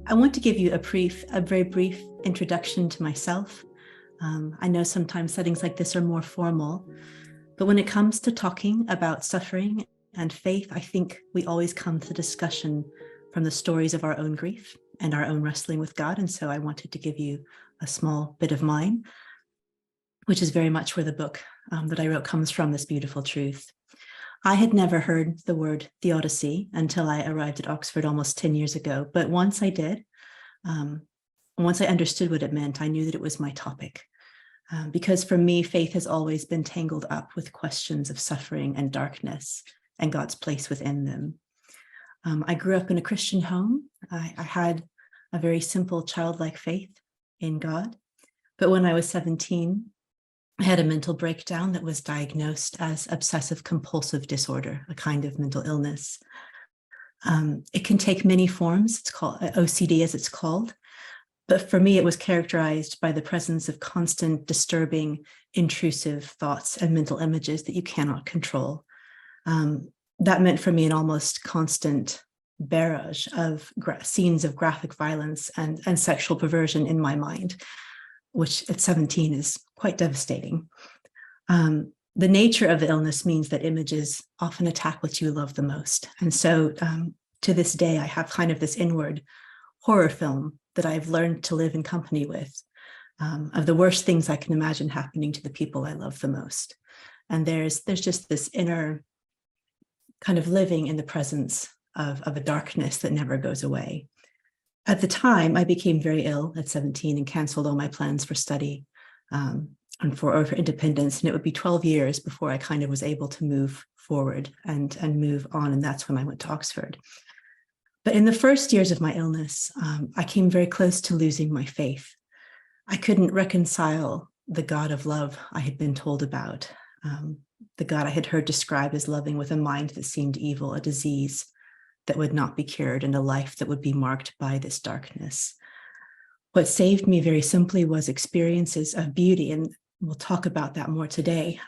I want to give you a very brief introduction to myself. I know sometimes settings like this are more formal, but when it comes to talking about suffering and faith, I think we always come to discussion from the stories of our own grief and our own wrestling with God. And so I wanted to give you a small bit of mine, which is very much where the book that I wrote comes from, this beautiful truth. I had never heard the word Theodicy until I arrived at Oxford almost 10 years ago. But once I did, once I understood what it meant, I knew that it was my topic. Because for me, faith has always been tangled up with questions of suffering and darkness and God's place within them. I grew up in a Christian home. I had a very simple childlike faith in God. But when I was 17, I had a mental breakdown that was diagnosed as obsessive compulsive disorder, a kind of mental illness. It can take many forms. It's called OCD, as it's called. But for me, it was characterized by the presence of constant, disturbing, intrusive thoughts and mental images that you cannot control. That meant for me an almost constant barrage of scenes of graphic violence and sexual perversion in my mind, which at 17 is quite devastating. The nature of the illness means that images often attack what you love the most. And so to this day, I have kind of this inward horror film that I've learned to live in company with, of the worst things I can imagine happening to the people I love the most. And there's just this inner kind of living in the presence of a darkness that never goes away. At the time, I became very ill at 17 and canceled all my plans for study and for independence. And it would be 12 years before I kind of was able to move forward and move on. And that's when I went to Oxford. But in the first years of my illness, I came very close to losing my faith. I couldn't reconcile the God of love I had been told about, the God I had heard described as loving with a mind that seemed evil, a disease that would not be cured, and a life that would be marked by this darkness. What saved me very simply was experiences of beauty, and we'll talk about that more today.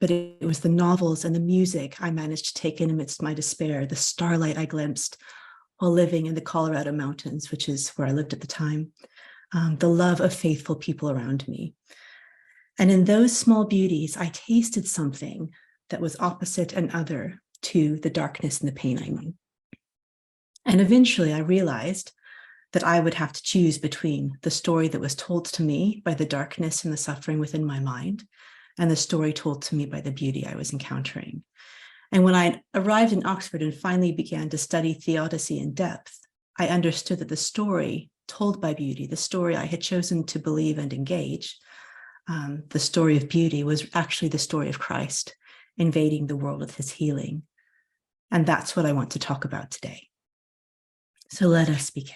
But it was the novels and the music I managed to take in amidst my despair, the starlight I glimpsed while living in the Colorado mountains, which is where I lived at the time, the love of faithful people around me. And in those small beauties, I tasted something that was opposite and other to the darkness and the pain I knew. And eventually I realized that I would have to choose between the story that was told to me by the darkness and the suffering within my mind and the story told to me by the beauty I was encountering. And when I arrived in Oxford and finally began to study theodicy in depth, I understood that the story told by beauty, the story I had chosen to believe and engage, the story of beauty was actually the story of Christ invading the world with his healing. And that's what I want to talk about today. So let us begin.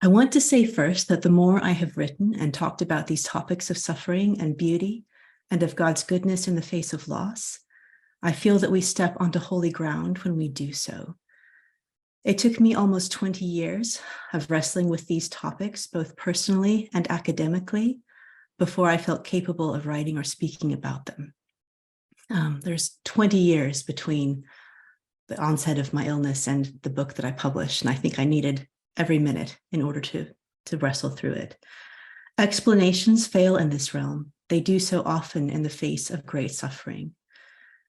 I want to say first that the more I have written and talked about these topics of suffering and beauty and of God's goodness in the face of loss, I feel that we step onto holy ground when we do so. It took me almost 20 years of wrestling with these topics, both personally and academically, before I felt capable of writing or speaking about them. There's 20 years between the onset of my illness and the book that I published, and I think I needed every minute in order to wrestle through it. Explanations fail in this realm. They do so often in the face of great suffering.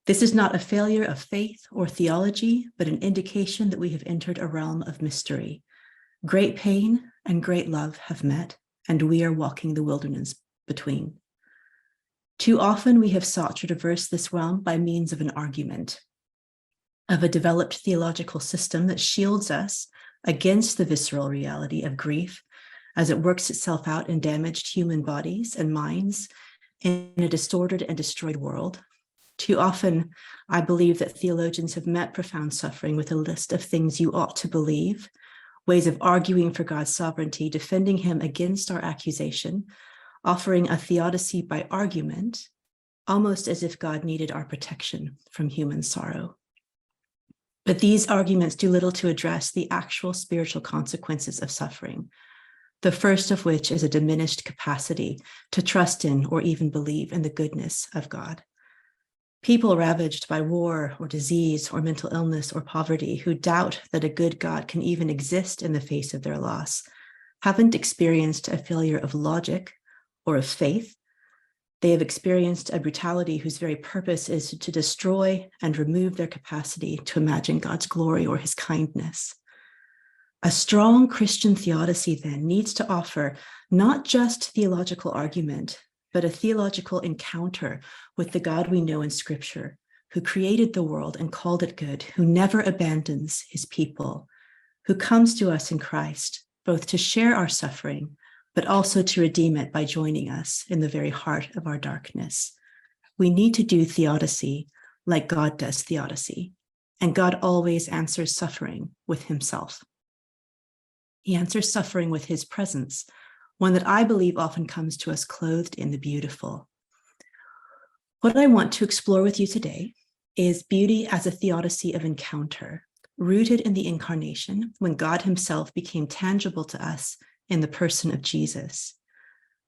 This is not a failure of faith or theology, but an indication that we have entered a realm of mystery. Great pain and great love have met, and we are walking the wilderness between. Too often we have sought to traverse this realm by means of an argument, of a developed theological system that shields us against the visceral reality of grief as it works itself out in damaged human bodies and minds in a distorted and destroyed world. Too often, I believe that theologians have met profound suffering with a list of things you ought to believe, ways of arguing for God's sovereignty, defending him against our accusation, offering a theodicy by argument, almost as if God needed our protection from human sorrow. But these arguments do little to address the actual spiritual consequences of suffering, the first of which is a diminished capacity to trust in or even believe in the goodness of God. People ravaged by war or disease or mental illness or poverty who doubt that a good God can even exist in the face of their loss haven't experienced a failure of logic or of faith. They have experienced a brutality whose very purpose is to destroy and remove their capacity to imagine God's glory or his kindness. A strong Christian theodicy then needs to offer not just theological argument, but a theological encounter with the God we know in Scripture, who created the world and called it good, who never abandons his people, who comes to us in Christ, both to share our suffering, but also to redeem it by joining us in the very heart of our darkness. We need to do theodicy like God does theodicy, and God always answers suffering with himself. He answers suffering with his presence, one that I believe often comes to us clothed in the beautiful. What I want to explore with you today is beauty as a theodicy of encounter, rooted in the incarnation, when God himself became tangible to us in the person of Jesus.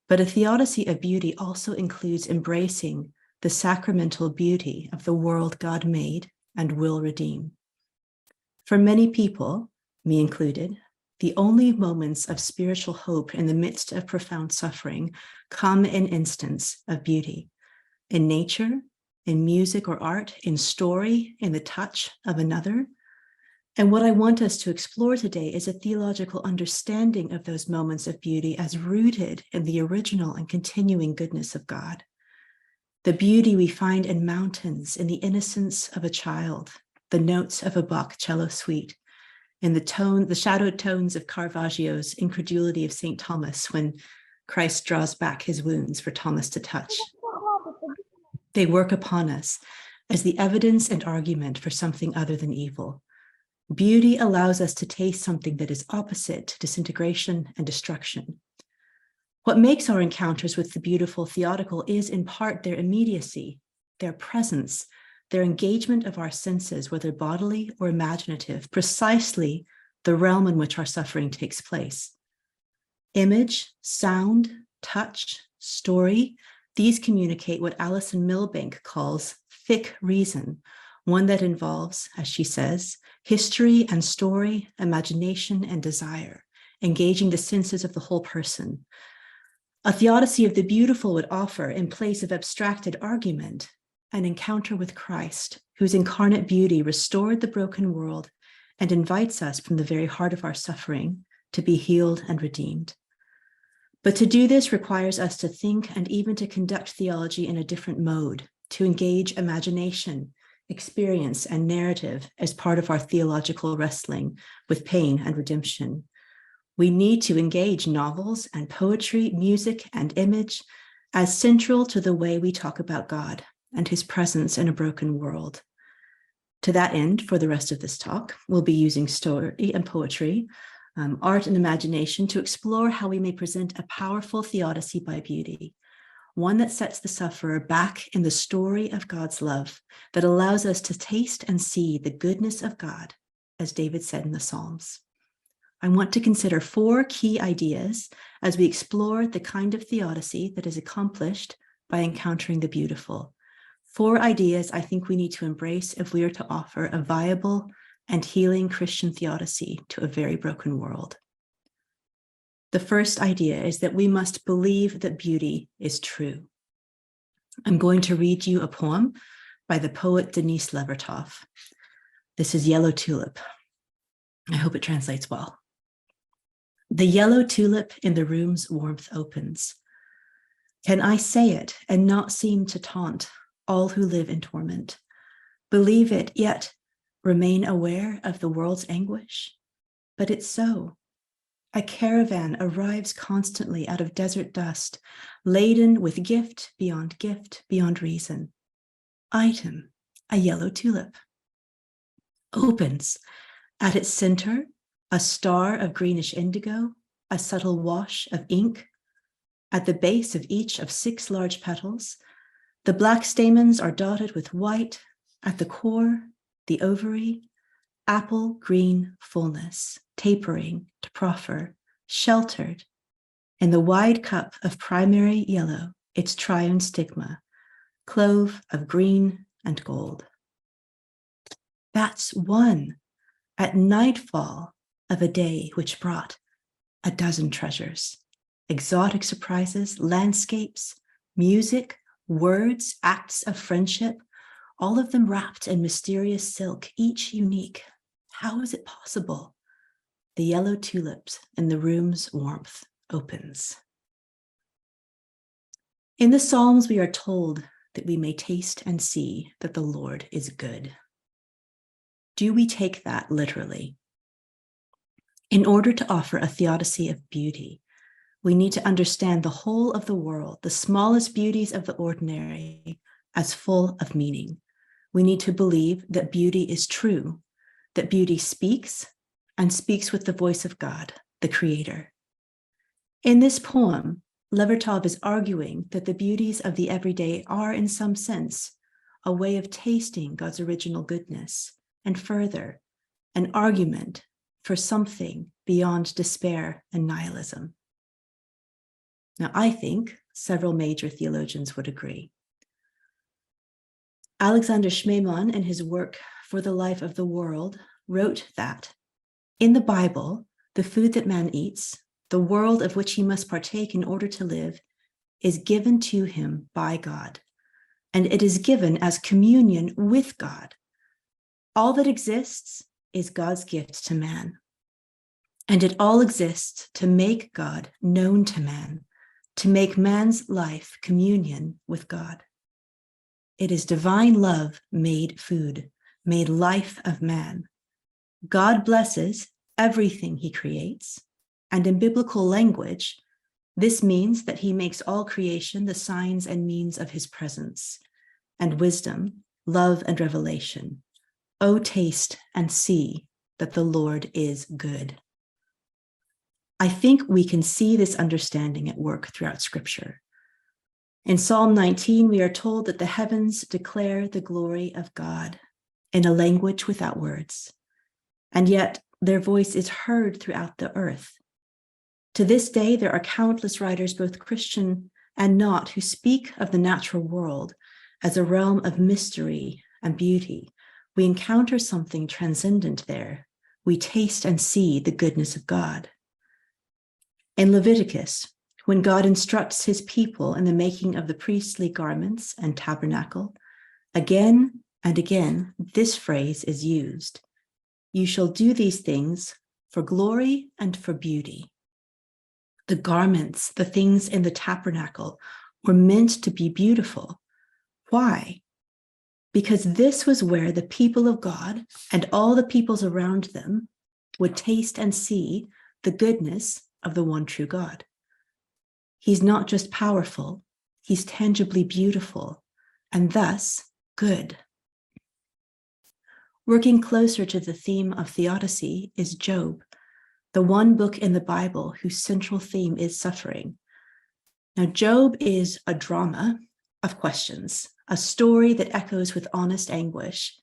But a theodicy of beauty also includes embracing the sacramental beauty of the world God made and will redeem. For many people, me included, the only moments of spiritual hope in the midst of profound suffering come in instants of beauty, in nature, in music or art, in story, in the touch of another. And what I want us to explore today is a theological understanding of those moments of beauty as rooted in the original and continuing goodness of God. The beauty we find in mountains, in the innocence of a child, the notes of a Bach cello suite, in the shadowed tones of Caravaggio's Incredulity of St. Thomas when Christ draws back his wounds for Thomas to touch. They work upon us as the evidence and argument for something other than evil. Beauty allows us to taste something that is opposite to disintegration and destruction. What makes our encounters with the beautiful theodical is in part their immediacy, their presence, their engagement of our senses, whether bodily or imaginative, precisely the realm in which our suffering takes place. Image, sound, touch, story, these communicate what Alison Milbank calls thick reason, one that involves, as she says, history and story, imagination and desire, engaging the senses of the whole person. A theodicy of the beautiful would offer, in place of abstracted argument, an encounter with Christ, whose incarnate beauty restored the broken world and invites us from the very heart of our suffering to be healed and redeemed. But to do this requires us to think and even to conduct theology in a different mode, to engage imagination, experience, and narrative as part of our theological wrestling with pain and redemption. We need to engage novels and poetry, music and image as central to the way we talk about God and his presence in a broken world. To that end, for the rest of this talk, we'll be using story and poetry, art and imagination to explore how we may present a powerful theodicy by beauty, one that sets the sufferer back in the story of God's love, that allows us to taste and see the goodness of God, as David said in the Psalms. I want to consider 4 key ideas as we explore the kind of theodicy that is accomplished by encountering the beautiful. 4 ideas I think we need to embrace if we are to offer a viable and healing Christian theodicy to a very broken world. The first idea is that we must believe that beauty is true. I'm going to read you a poem by the poet Denise Levertov. This is Yellow Tulip. I hope it translates well. The yellow tulip in the room's warmth opens. Can I say it and not seem to taunt all who live in torment? Believe it, yet remain aware of the world's anguish? But it's so. A caravan arrives constantly out of desert dust, laden with gift beyond reason. Item, a yellow tulip. Opens. At its center, a star of greenish indigo, a subtle wash of ink. At the base of each of 6 large petals, the black stamens are dotted with white. At the core, the ovary, apple green fullness, tapering to proffer, sheltered in the wide cup of primary yellow, its triune stigma, clove of green, and gold. That's one at nightfall of a day which brought a dozen treasures, exotic surprises, landscapes, music, words, acts of friendship, all of them wrapped in mysterious silk, each unique. How is it possible? The yellow tulips in the room's warmth opens. In the Psalms, we are told that we may taste and see that the Lord is good. Do we take that literally? In order to offer a theodicy of beauty, we need to understand the whole of the world, the smallest beauties of the ordinary, as full of meaning. We need to believe that beauty is true, that beauty speaks and speaks with the voice of God, the Creator. In this poem, Levertov is arguing that the beauties of the everyday are, in some sense, a way of tasting God's original goodness, and further, an argument for something beyond despair and nihilism. Now, I think several major theologians would agree. Alexander Schmemann, in his work For the Life of the World, wrote that in the Bible, the food that man eats, the world of which he must partake in order to live, is given to him by God, and it is given as communion with God. All that exists is God's gift to man, and it all exists to make God known to man, to make man's life communion with God. It is divine love made food, made life of man. God blesses everything he creates, and in biblical language, this means that he makes all creation the signs and means of his presence, and wisdom, love, and revelation. Oh, taste and see that the Lord is good. I think we can see this understanding at work throughout Scripture. In Psalm 19, we are told that the heavens declare the glory of God in a language without words, and yet their voice is heard throughout the earth. To this day, there are countless writers, both Christian and not, who speak of the natural world as a realm of mystery and beauty. We encounter something transcendent there. We taste and see the goodness of God. In Leviticus, when God instructs his people in the making of the priestly garments and tabernacle, again and again, this phrase is used. You shall do these things for glory and for beauty. The garments, the things in the tabernacle, were meant to be beautiful. Why? Because this was where the people of God and all the peoples around them would taste and see the goodness of the one true God. He's not just powerful, he's tangibly beautiful, and thus good. Working closer to the theme of theodicy is Job, the one book in the Bible whose central theme is suffering. Now, Job is a drama of questions, a story that echoes with honest anguish,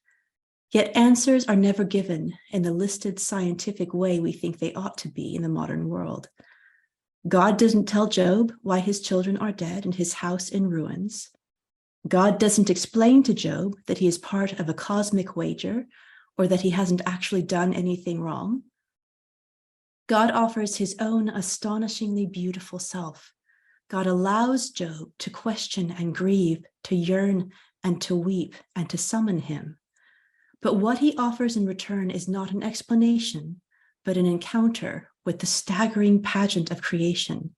yet answers are never given in the listed scientific way we think they ought to be in the modern world. God doesn't tell Job why his children are dead and his house in ruins. God doesn't explain to Job that he is part of a cosmic wager or that he hasn't actually done anything wrong. God offers his own astonishingly beautiful self. God allows Job to question and grieve, to yearn and to weep and to summon him. But what he offers in return is not an explanation, but an encounter with the staggering pageant of creation,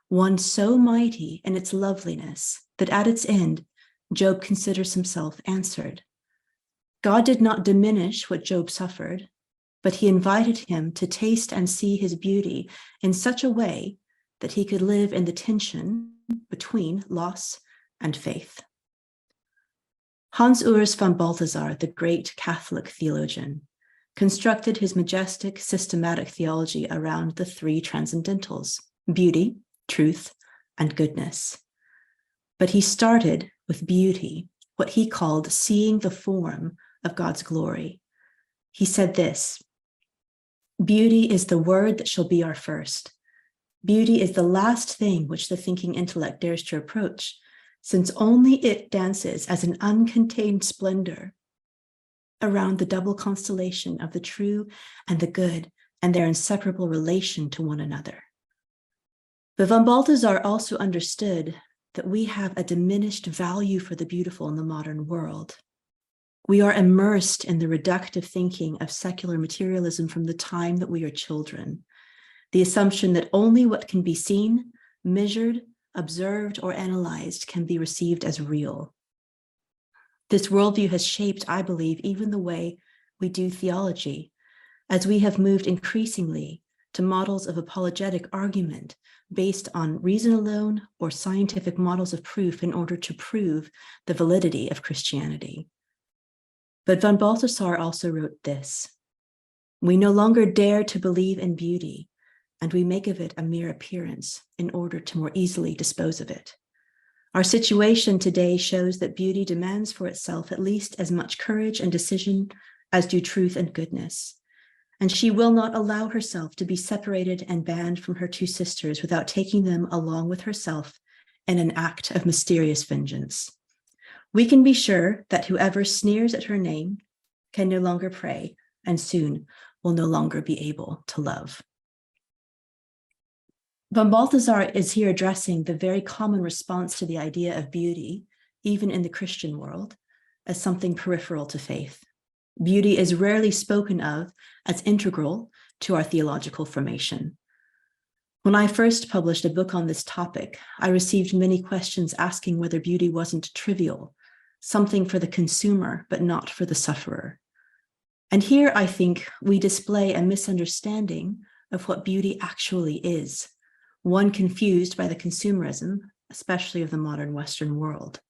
one so mighty in its loveliness that at its end, Job considers himself answered. God did not diminish what Job suffered, but he invited him to taste and see his beauty in such a way that he could live in the tension between loss and faith. Hans Urs von Balthasar, the great Catholic theologian, constructed his majestic systematic theology around the three transcendentals: beauty, truth, and goodness. But he started with beauty, what he called seeing the form of God's glory. He said this: beauty is the word that shall be our first. Beauty is the last thing which the thinking intellect dares to approach, since only it dances as an uncontained splendor around the double constellation of the true and the good and their inseparable relation to one another. But von Balthasar also understood that we have a diminished value for the beautiful in the modern world. We are immersed in the reductive thinking of secular materialism from the time that we are children. The assumption that only what can be seen, measured, observed, or analyzed can be received as real. This worldview has shaped, I believe, even the way we do theology, as we have moved increasingly to models of apologetic argument based on reason alone or scientific models of proof in order to prove the validity of Christianity. But von Balthasar also wrote this: "We no longer dare to believe in beauty, and we make of it a mere appearance in order to more easily dispose of it. Our situation today shows that beauty demands for itself at least as much courage and decision as do truth and goodness. And she will not allow herself to be separated and banned from her two sisters without taking them along with herself in an act of mysterious vengeance. We can be sure that whoever sneers at her name can no longer pray and soon will no longer be able to love." Von Balthasar is here addressing the very common response to the idea of beauty, even in the Christian world, as something peripheral to faith. Beauty is rarely spoken of as integral to our theological formation. When I first published a book on this topic, I received many questions asking whether beauty wasn't trivial, something for the consumer, but not for the sufferer. And here I think we display a misunderstanding of what beauty actually is, one confused by the consumerism, especially of the modern Western world.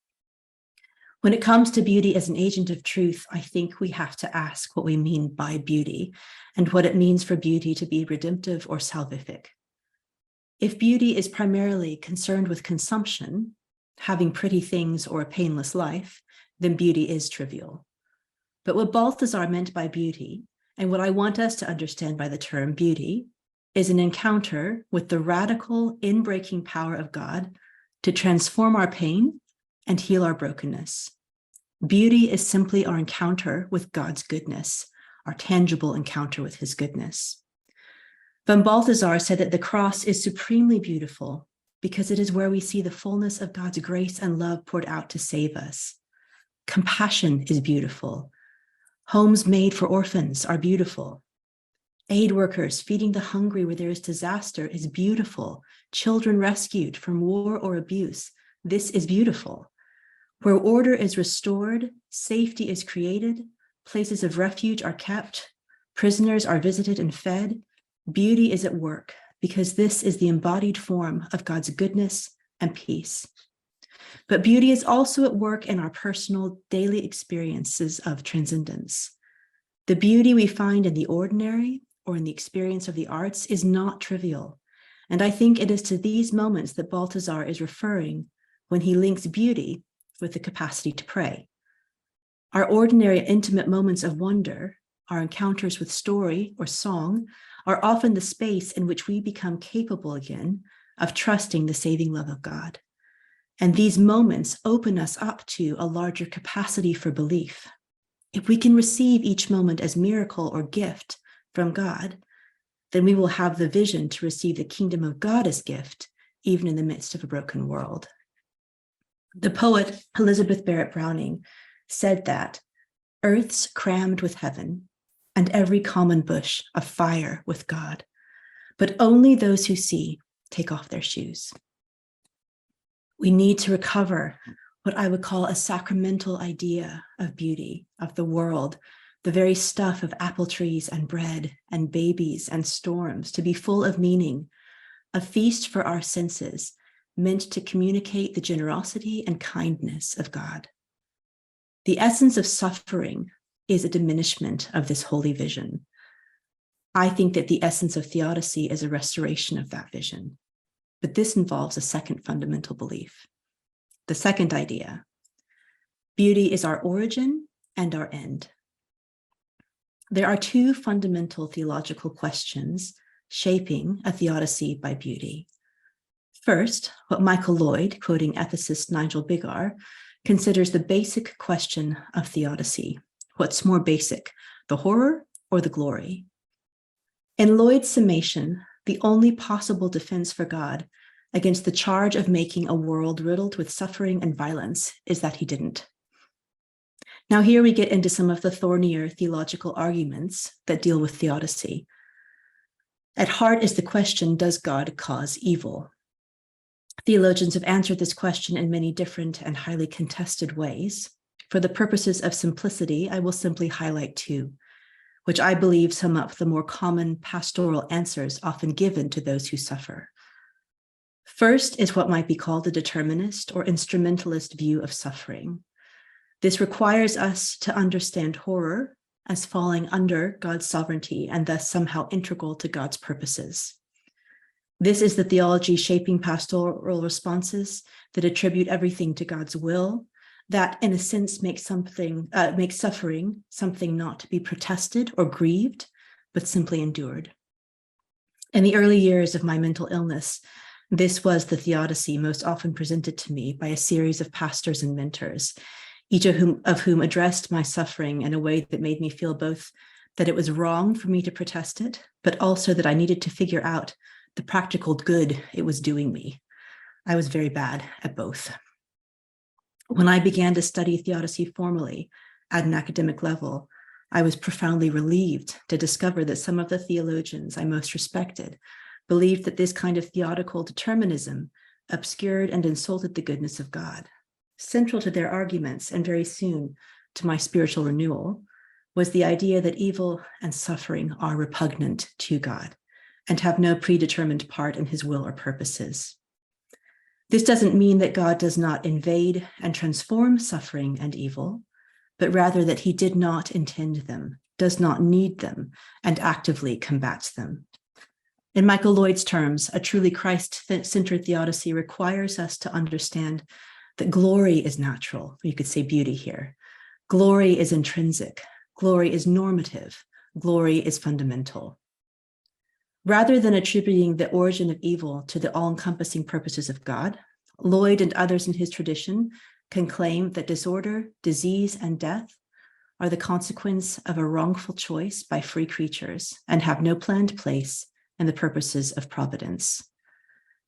When it comes to beauty as an agent of truth, I think we have to ask what we mean by beauty and what it means for beauty to be redemptive or salvific. If beauty is primarily concerned with consumption, having pretty things or a painless life, then beauty is trivial. But what Balthasar meant by beauty, and what I want us to understand by the term beauty, is an encounter with the radical, inbreaking power of God to transform our pain and heal our brokenness. Beauty is simply our encounter with God's goodness, our tangible encounter with his goodness. Von Balthasar said that the cross is supremely beautiful because it is where we see the fullness of God's grace and love poured out to save us. Compassion is beautiful. Homes made for orphans are beautiful. Aid workers feeding the hungry where there is disaster is beautiful. Children rescued from war or abuse, this is beautiful. Where order is restored, safety is created, places of refuge are kept, prisoners are visited and fed, beauty is at work because this is the embodied form of God's goodness and peace. But beauty is also at work in our personal daily experiences of transcendence. The beauty we find in the ordinary or in the experience of the arts is not trivial. And I think it is to these moments that Balthasar is referring when he links beauty with the capacity to pray. Our ordinary intimate moments of wonder, our encounters with story or song, are often the space in which we become capable again of trusting the saving love of God. And these moments open us up to a larger capacity for belief. If we can receive each moment as miracle or gift from God, then we will have the vision to receive the kingdom of God as gift, even in the midst of a broken world. The poet Elizabeth Barrett Browning said that earth's crammed with heaven and every common bush afire with God, but only those who see take off their shoes. We need to recover what I would call a sacramental idea of beauty, of the world, the very stuff of apple trees and bread and babies and storms, to be full of meaning, a feast for our senses, meant to communicate the generosity and kindness of God. The essence of suffering is a diminishment of this holy vision. I think that the essence of theodicy is a restoration of that vision. But this involves a second fundamental belief. The second idea: beauty is our origin and our end. There are two fundamental theological questions shaping a theodicy by beauty. First, what Michael Lloyd, quoting ethicist Nigel Bigar, considers the basic question of theodicy. What's more basic, the horror or the glory? In Lloyd's summation, the only possible defense for God against the charge of making a world riddled with suffering and violence is that he didn't. Now here we get into some of the thornier theological arguments that deal with theodicy. At heart is the question, does God cause evil? Theologians have answered this question in many different and highly contested ways. For the purposes of simplicity, I will simply highlight two, which I believe sum up the more common pastoral answers often given to those who suffer. First is what might be called a determinist or instrumentalist view of suffering. This requires us to understand horror as falling under God's sovereignty and thus somehow integral to God's purposes. This is the theology shaping pastoral responses that attribute everything to God's will, that in a sense makes suffering something not to be protested or grieved, but simply endured. In the early years of my mental illness, this was the theodicy most often presented to me by a series of pastors and mentors, each of whom addressed my suffering in a way that made me feel both that it was wrong for me to protest it, but also that I needed to figure out the practical good it was doing me. I was very bad at both. When I began to study theodicy formally at an academic level, I was profoundly relieved to discover that some of the theologians I most respected believed that this kind of theodical determinism obscured and insulted the goodness of God. Central to their arguments, and very soon to my spiritual renewal, was the idea that evil and suffering are repugnant to God and have no predetermined part in his will or purposes. This doesn't mean that God does not invade and transform suffering and evil, but rather that he did not intend them, does not need them, and actively combats them. In Michael Lloyd's terms, a truly Christ-centered theodicy requires us to understand that glory is natural. You could say beauty here. Glory is intrinsic. Glory is normative. Glory is fundamental. Rather than attributing the origin of evil to the all-encompassing purposes of God, Lloyd and others in his tradition can claim that disorder, disease, and death are the consequence of a wrongful choice by free creatures and have no planned place in the purposes of providence.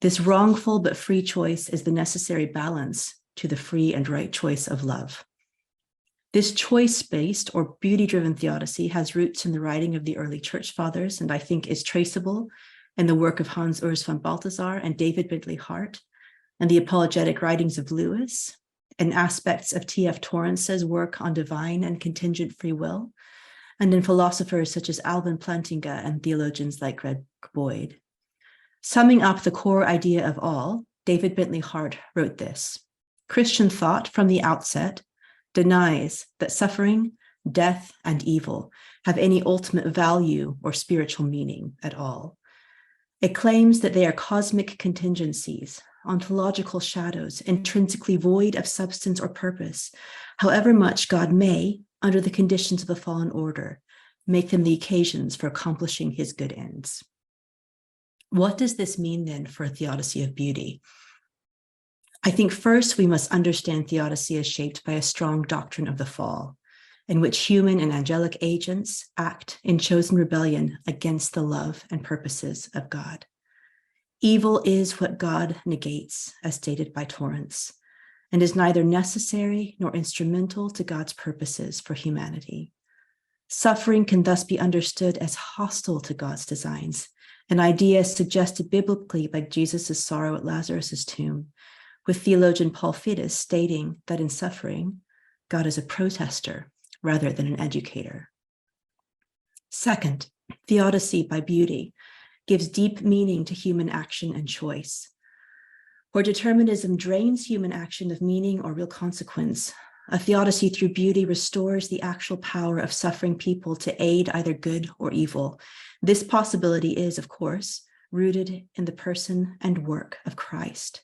This wrongful but free choice is the necessary balance to the free and right choice of love. This choice-based or beauty-driven theodicy has roots in the writing of the early church fathers, and I think is traceable in the work of Hans Urs von Balthasar and David Bentley Hart, and the apologetic writings of Lewis, and aspects of T.F. Torrance's work on divine and contingent free will, and in philosophers such as Alvin Plantinga and theologians like Greg Boyd. Summing up the core idea of all, David Bentley Hart wrote this: Christian thought from the outset denies that suffering, death, and evil have any ultimate value or spiritual meaning at all. It claims that they are cosmic contingencies, ontological shadows, intrinsically void of substance or purpose, however much God may, under the conditions of a fallen order, make them the occasions for accomplishing his good ends. What does this mean then for a theodicy of beauty? I think first we must understand theodicy as shaped by a strong doctrine of the fall, in which human and angelic agents act in chosen rebellion against the love and purposes of God. Evil is what God negates, as stated by Torrance, and is neither necessary nor instrumental to God's purposes for humanity. Suffering can thus be understood as hostile to God's designs, an idea suggested biblically by Jesus' sorrow at Lazarus' tomb, with theologian Paul Fiddes stating that in suffering, God is a protester rather than an educator. Second, theodicy by beauty gives deep meaning to human action and choice. Where determinism drains human action of meaning or real consequence, a theodicy through beauty restores the actual power of suffering people to aid either good or evil. This possibility is, of course, rooted in the person and work of Christ,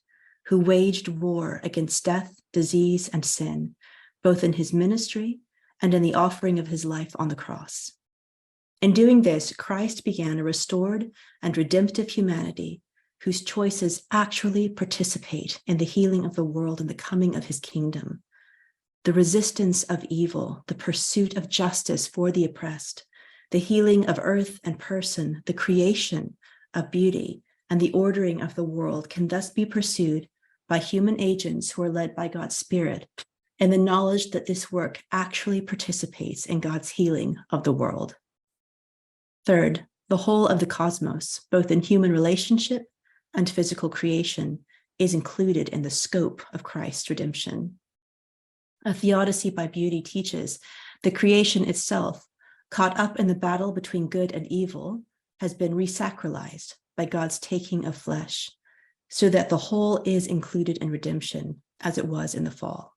who waged war against death, disease, and sin, both in his ministry and in the offering of his life on the cross. In doing this, Christ began a restored and redemptive humanity whose choices actually participate in the healing of the world and the coming of his kingdom. The resistance of evil, the pursuit of justice for the oppressed, the healing of earth and person, the creation of beauty, and the ordering of the world can thus be pursued by human agents who are led by God's Spirit, and the knowledge that this work actually participates in God's healing of the world. Third, the whole of the cosmos, both in human relationship and physical creation, is included in the scope of Christ's redemption. A Theodicy by Beauty teaches the creation itself, caught up in the battle between good and evil, has been resacralized by God's taking of flesh, so that the whole is included in redemption, as it was in the fall.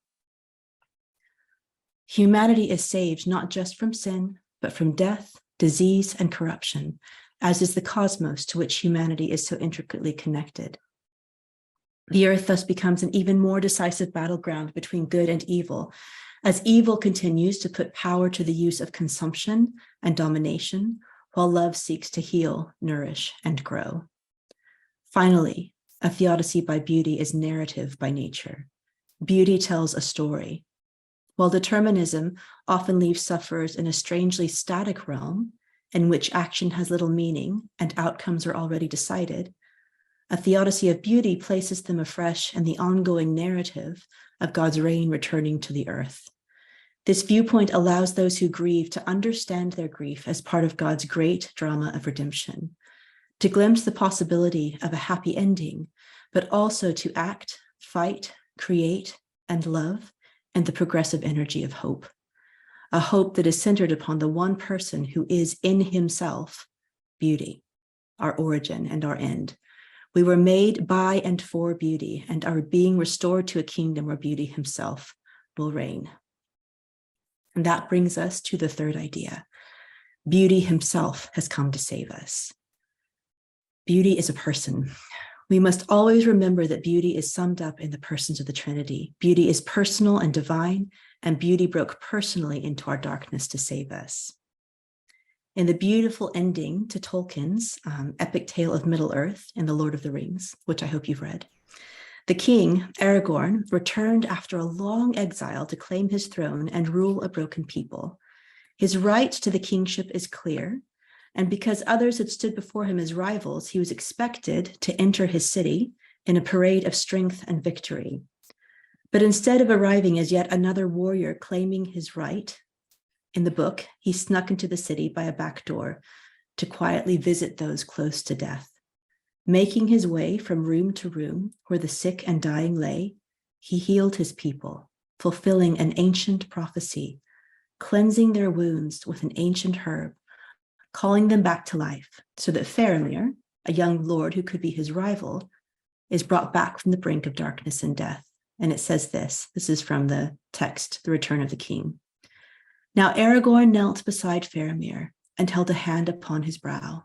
Humanity is saved not just from sin, but from death, disease, and corruption, as is the cosmos to which humanity is so intricately connected. The earth thus becomes an even more decisive battleground between good and evil, as evil continues to put power to the use of consumption and domination, while love seeks to heal, nourish, and grow. Finally, a Theodicy by Beauty is narrative by nature. Beauty tells a story. While determinism often leaves sufferers in a strangely static realm, in which action has little meaning and outcomes are already decided, a Theodicy of Beauty places them afresh in the ongoing narrative of God's reign returning to the earth. This viewpoint allows those who grieve to understand their grief as part of God's great drama of redemption, to glimpse the possibility of a happy ending, but also to act, fight, create, and love in the progressive energy of hope. A hope that is centered upon the one person who is in himself beauty, our origin and our end. We were made by and for beauty and are being restored to a kingdom where beauty himself will reign. And that brings us to the third idea. Beauty himself has come to save us. Beauty is a person. We must always remember that beauty is summed up in the persons of the Trinity. Beauty is personal and divine, and beauty broke personally into our darkness to save us. In the beautiful ending to Tolkien's epic tale of Middle-earth in The Lord of the Rings, which I hope you've read, the king, Aragorn, returned after a long exile to claim his throne and rule a broken people. His right to the kingship is clear, and because others had stood before him as rivals, he was expected to enter his city in a parade of strength and victory. But instead of arriving as yet another warrior claiming his right, in the book, he snuck into the city by a back door to quietly visit those close to death. Making his way from room to room where the sick and dying lay, he healed his people, fulfilling an ancient prophecy, cleansing their wounds with an ancient herb, calling them back to life, so that Faramir, a young lord who could be his rival, is brought back from the brink of darkness and death. And it says this is from the text, The Return of the King. Now Aragorn knelt beside Faramir and held a hand upon his brow.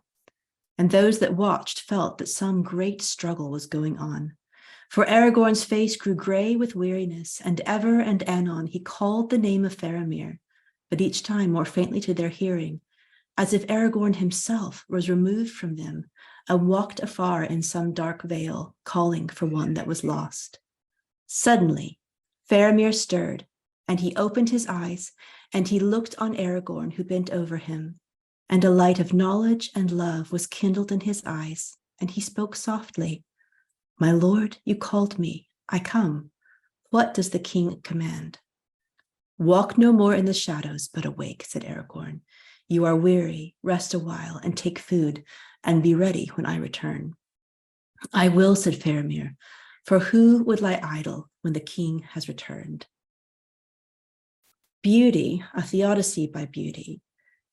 And those that watched felt that some great struggle was going on. For Aragorn's face grew gray with weariness, and ever and anon he called the name of Faramir, but each time more faintly to their hearing, as if Aragorn himself was removed from them and walked afar in some dark vale, calling for one that was lost. Suddenly, Faramir stirred, and he opened his eyes, and he looked on Aragorn, who bent over him, and a light of knowledge and love was kindled in his eyes, and he spoke softly, "My lord, you called me. I come. What does the king command?" "Walk no more in the shadows, but awake," said Aragorn. "You are weary. Rest a while and take food, and be ready when I return." "I will," said Faramir, "for who would lie idle when the king has returned?" Beauty, a Theodicy by Beauty,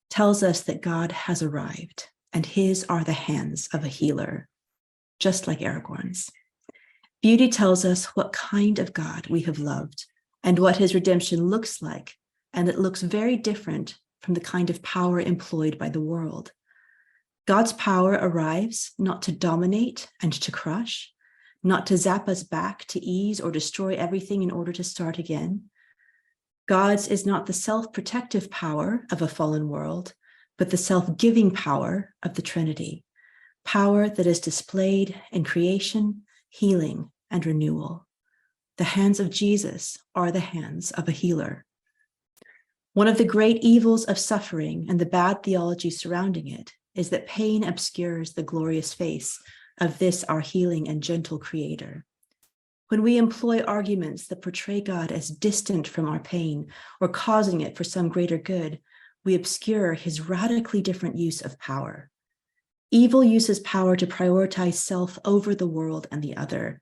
tells us that God has arrived, and his are the hands of a healer, just like Aragorn's. Beauty tells us what kind of God we have loved and what his redemption looks like, and it looks very different from the kind of power employed by the world. God's power arrives not to dominate and to crush, not to zap us back to ease or destroy everything in order to start again. God's is not the self-protective power of a fallen world, but the self-giving power of the Trinity. power that is displayed in creation, healing, and renewal. The hands of Jesus are the hands of a healer. One of the great evils of suffering and the bad theology surrounding it is that pain obscures the glorious face of this our healing and gentle creator. When we employ arguments that portray God as distant from our pain or causing it for some greater good, we obscure his radically different use of power. Evil uses power to prioritize self over the world and the other.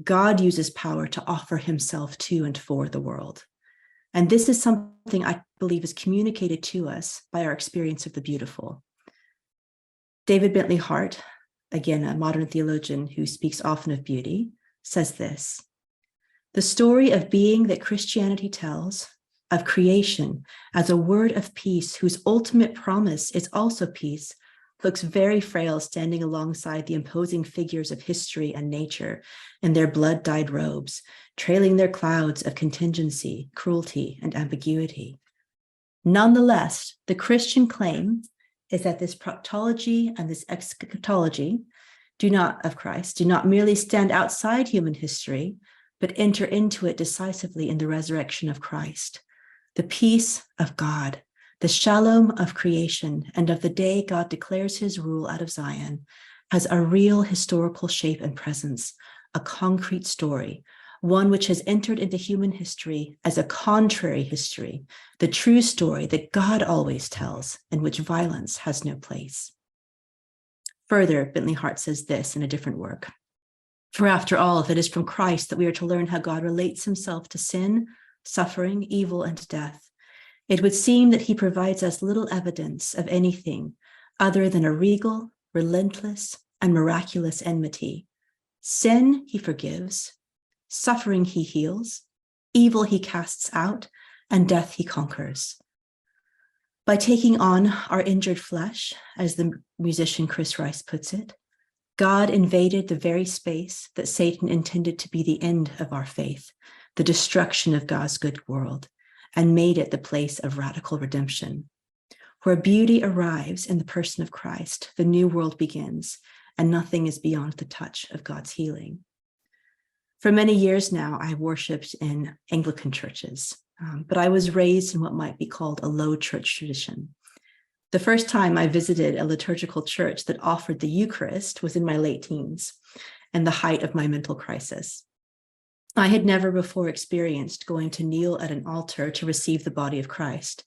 God uses power to offer himself to and for the world. And this is something I believe is communicated to us by our experience of the beautiful. David Bentley Hart, again, a modern theologian who speaks often of beauty, says this: the story of being that Christianity tells, of creation as a word of peace whose ultimate promise is also peace, looks very frail standing alongside the imposing figures of history and nature in their blood-dyed robes, trailing their clouds of contingency, cruelty, and ambiguity. Nonetheless, the Christian claim is that this proctology and this eschatology of Christ do not merely stand outside human history, but enter into it decisively in the resurrection of Christ. The peace of God, the shalom of creation, and of the day God declares his rule out of Zion, has a real historical shape and presence, a concrete story, one which has entered into human history as a contrary history, the true story that God always tells, in which violence has no place. Further, Bentley Hart says this in a different work: for after all, if it is from Christ that we are to learn how God relates himself to sin, suffering, evil, and death, it would seem that he provides us little evidence of anything other than a regal, relentless, and miraculous enmity. Sin he forgives, suffering he heals, evil he casts out, and death he conquers. By taking on our injured flesh, as the musician Chris Rice puts it, God invaded the very space that Satan intended to be the end of our faith, the destruction of God's good world, and made it the place of radical redemption. Where beauty arrives in the person of Christ, the new world begins, and nothing is beyond the touch of God's healing. For many years now, I worshiped in Anglican churches, but I was raised in what might be called a low church tradition. The first time I visited a liturgical church that offered the Eucharist was in my late teens and the height of my mental crisis. I had never before experienced going to kneel at an altar to receive the body of Christ,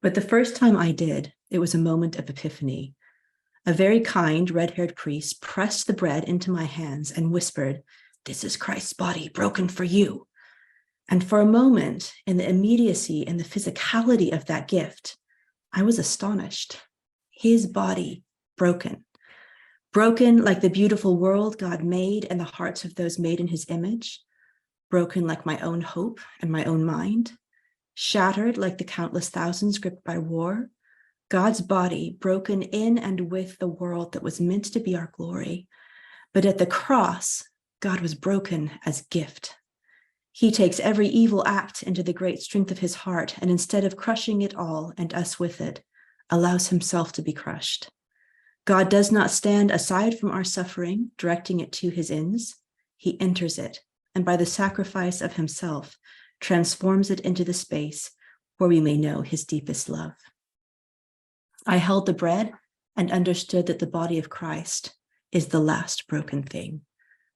but the first time I did, it was a moment of epiphany. A very kind red-haired priest pressed the bread into my hands and whispered, "This is Christ's body broken for you." And for a moment, in the immediacy and the physicality of that gift, I was astonished. His body broken. Broken like the beautiful world God made and the hearts of those made in his image. Broken like my own hope and my own mind. Shattered like the countless thousands gripped by war. God's body broken in and with the world that was meant to be our glory. But at the cross, God was broken as gift. He takes every evil act into the great strength of his heart, and instead of crushing it all and us with it, allows himself to be crushed. God does not stand aside from our suffering, directing it to his ends. He enters it, and by the sacrifice of himself, transforms it into the space where we may know his deepest love. I held the bread and understood that the body of Christ is the last broken thing,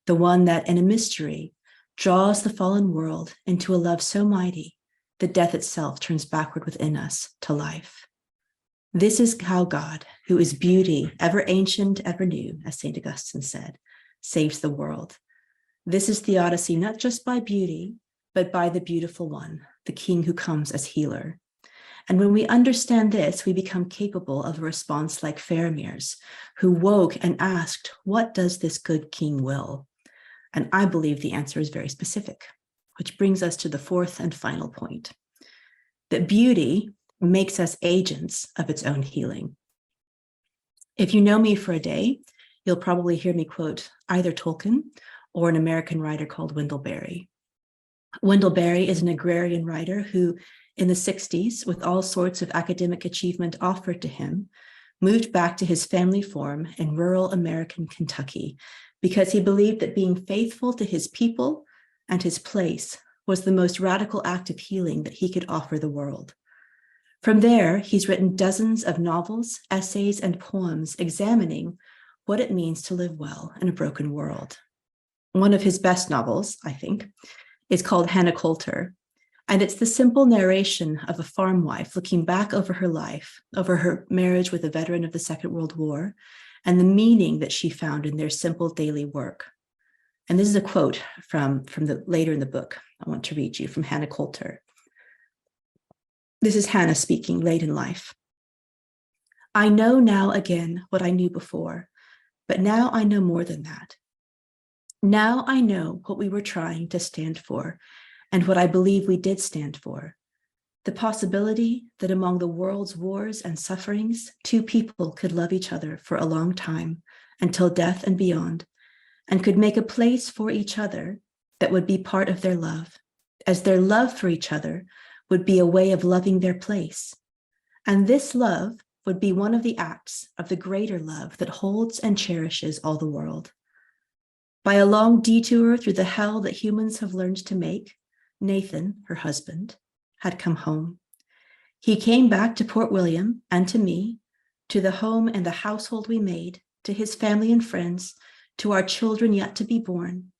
the one that in a mystery draws the fallen world into a love so mighty that death itself turns backward within us to life. This is how God, who is beauty, ever ancient, ever new, as St. Augustine said, saves the world. This is Theodicy, not just by beauty, but by the beautiful one, the King who comes as healer. And when we understand this, we become capable of a response like Faramir's, who woke and asked, "What does this good King will?" And I believe the answer is very specific, which brings us to the fourth and final point, that beauty makes us agents of its own healing. If you know me for a day, you'll probably hear me quote either Tolkien or an American writer called Wendell Berry. Wendell Berry is an agrarian writer who, in the 60s, with all sorts of academic achievement offered to him, moved back to his family farm in rural American Kentucky because he believed that being faithful to his people and his place was the most radical act of healing that he could offer the world. From there, he's written dozens of novels, essays, and poems examining what it means to live well in a broken world. One of his best novels, I think, is called Hannah Coulter, and it's the simple narration of a farm wife looking back over her life, over her marriage with a veteran of the Second World War, and the meaning that she found in their simple daily work. And this is a quote from later in the book I want to read you from Hannah Coulter. This is Hannah speaking late in life. I know now again what I knew before, but now I know more than that. Now I know what we were trying to stand for and what I believe we did stand for. The possibility that among the world's wars and sufferings, two people could love each other for a long time until death and beyond, and could make a place for each other that would be part of their love, as their love for each other would be a way of loving their place. And this love would be one of the acts of the greater love that holds and cherishes all the world. By a long detour through the hell that humans have learned to make, Nathan, her husband, had come home. He came back to Port William and to me, to the home and the household we made, to his family and friends, to our children yet to be born.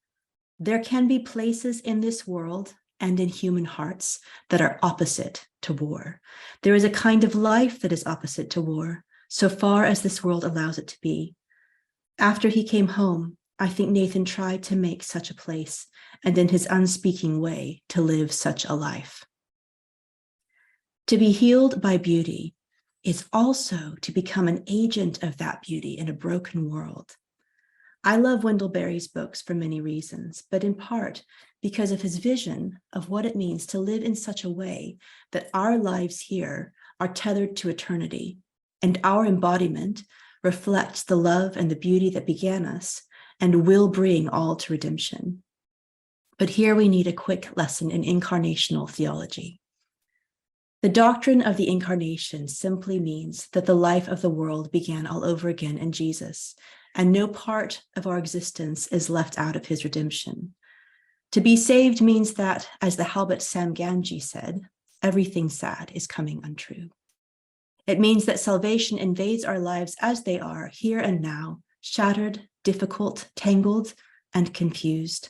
There can be places in this world and in human hearts that are opposite to war. There is a kind of life that is opposite to war, so far as this world allows it to be. After he came home, I think Nathan tried to make such a place, and in his unspeaking way, to live such a life. To be healed by beauty is also to become an agent of that beauty in a broken world. I love Wendell Berry's books for many reasons, but in part because of his vision of what it means to live in such a way that our lives here are tethered to eternity, and our embodiment reflects the love and the beauty that began us and will bring all to redemption. But here we need a quick lesson in incarnational theology. The doctrine of the incarnation simply means that the life of the world began all over again in Jesus, and no part of our existence is left out of his redemption. To be saved means that, as the Halbat Samganji said, everything sad is coming untrue. It means that salvation invades our lives as they are, here and now, shattered, difficult, tangled, and confused.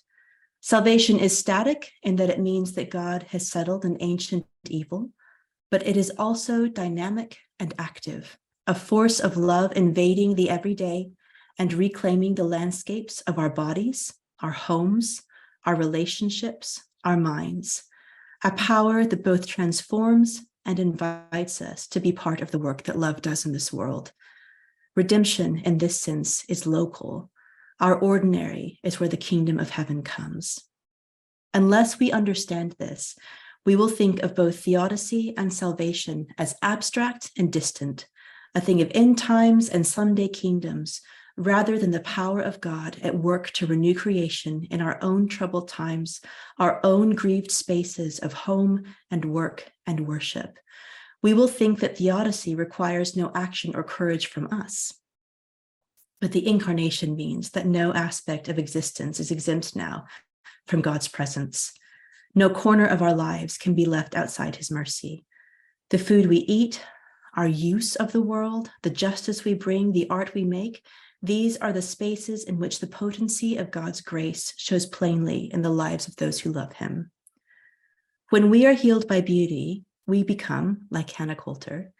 Salvation is static in that it means that God has settled an ancient evil, but it is also dynamic and active, a force of love invading the everyday and reclaiming the landscapes of our bodies, our homes, our relationships, our minds, a power that both transforms and invites us to be part of the work that love does in this world. Redemption, in this sense, is local. Our ordinary is where the kingdom of heaven comes. Unless we understand this, we will think of both theodicy and salvation as abstract and distant, a thing of end times and someday kingdoms, rather than the power of God at work to renew creation in our own troubled times, our own grieved spaces of home and work and worship. We will think that theodicy requires no action or courage from us. But the incarnation means that no aspect of existence is exempt now from God's presence. No corner of our lives can be left outside his mercy. The food we eat, our use of the world, the justice we bring, the art we make, these are the spaces in which the potency of God's grace shows plainly in the lives of those who love him. When we are healed by beauty, we become, like Hannah Coulter,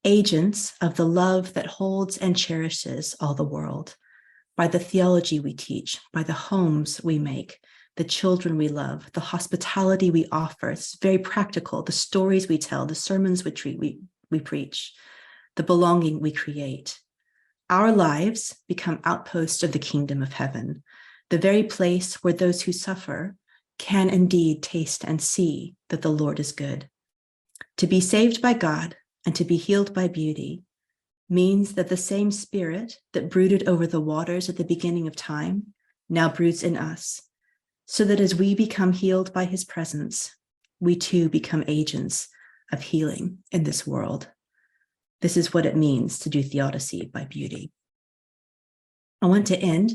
agents of the love that holds and cherishes all the world, by the theology we teach, by the homes we make, the children we love, the hospitality we offer. It's very practical, the stories we tell, the sermons we preach, the belonging we create. Our lives become outposts of the kingdom of heaven, the very place where those who suffer can indeed taste and see that the Lord is good. To be saved by God and to be healed by beauty means that the same spirit that brooded over the waters at the beginning of time now broods in us, so that as we become healed by his presence, we too become agents of healing in this world. This is what it means to do theodicy by beauty. I want to end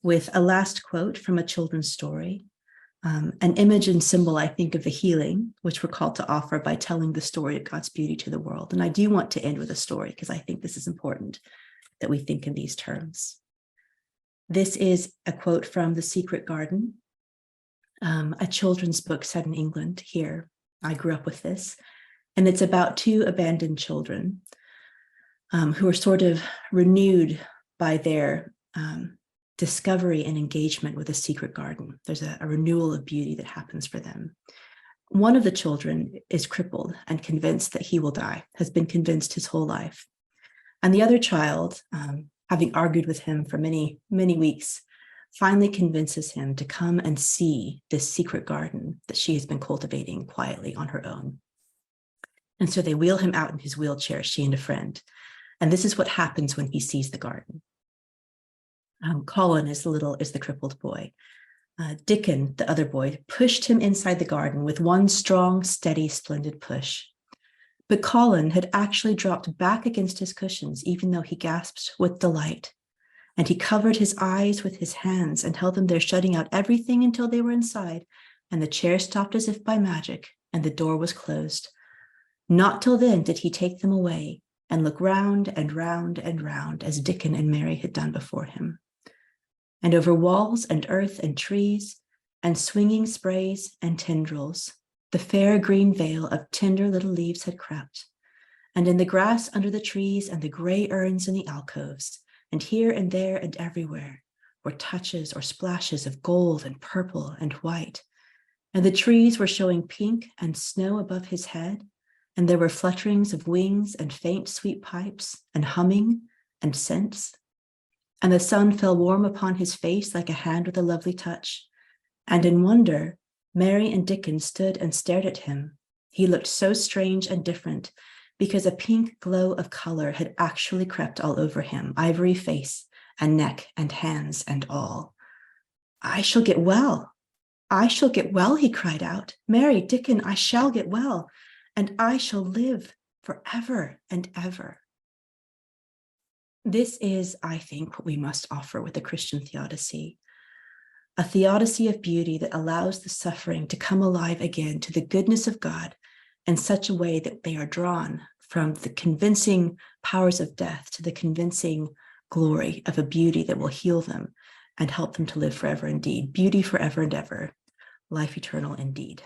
with a last quote from a children's story, an image and symbol, I think, of the healing, which we're called to offer by telling the story of God's beauty to the world. And I do want to end with a story because I think this is important that we think in these terms. This is a quote from The Secret Garden, a children's book set in England here. I grew up with this, and it's about two abandoned children who are sort of renewed by their discovery and engagement with a secret garden. There's a renewal of beauty that happens for them. One of the children is crippled and convinced that he will die, has been convinced his whole life. And the other child, having argued with him for many, many weeks, finally convinces him to come and see this secret garden that she has been cultivating quietly on her own. And so they wheel him out in his wheelchair, she and a friend. And this is what happens when he sees the garden. Colin is the crippled boy. Dickon, the other boy, pushed him inside the garden with one strong, steady, splendid push. But Colin had actually dropped back against his cushions, even though he gasped with delight. And he covered his eyes with his hands and held them there, shutting out everything until they were inside. And the chair stopped as if by magic, and the door was closed. Not till then did he take them away and look round and round and round, as Dickon and Mary had done before him. And over walls and earth and trees and swinging sprays and tendrils, the fair green veil of tender little leaves had crept. And in the grass under the trees and the gray urns in the alcoves, and here and there and everywhere, were touches or splashes of gold and purple and white. And the trees were showing pink and snow above his head, and there were flutterings of wings and faint sweet pipes and humming and scents. And the sun fell warm upon his face like a hand with a lovely touch. And in wonder, Mary and Dickon stood and stared at him. He looked so strange and different because a pink glow of color had actually crept all over him, ivory face and neck and hands and all. I shall get well. I shall get well, he cried out. Mary, Dickon, I shall get well, and I shall live forever and ever. This is, I think, what we must offer with the Christian theodicy. A theodicy of beauty that allows the suffering to come alive again to the goodness of God in such a way that they are drawn from the convincing powers of death to the convincing glory of a beauty that will heal them and help them to live forever indeed. Beauty forever and ever, life eternal indeed.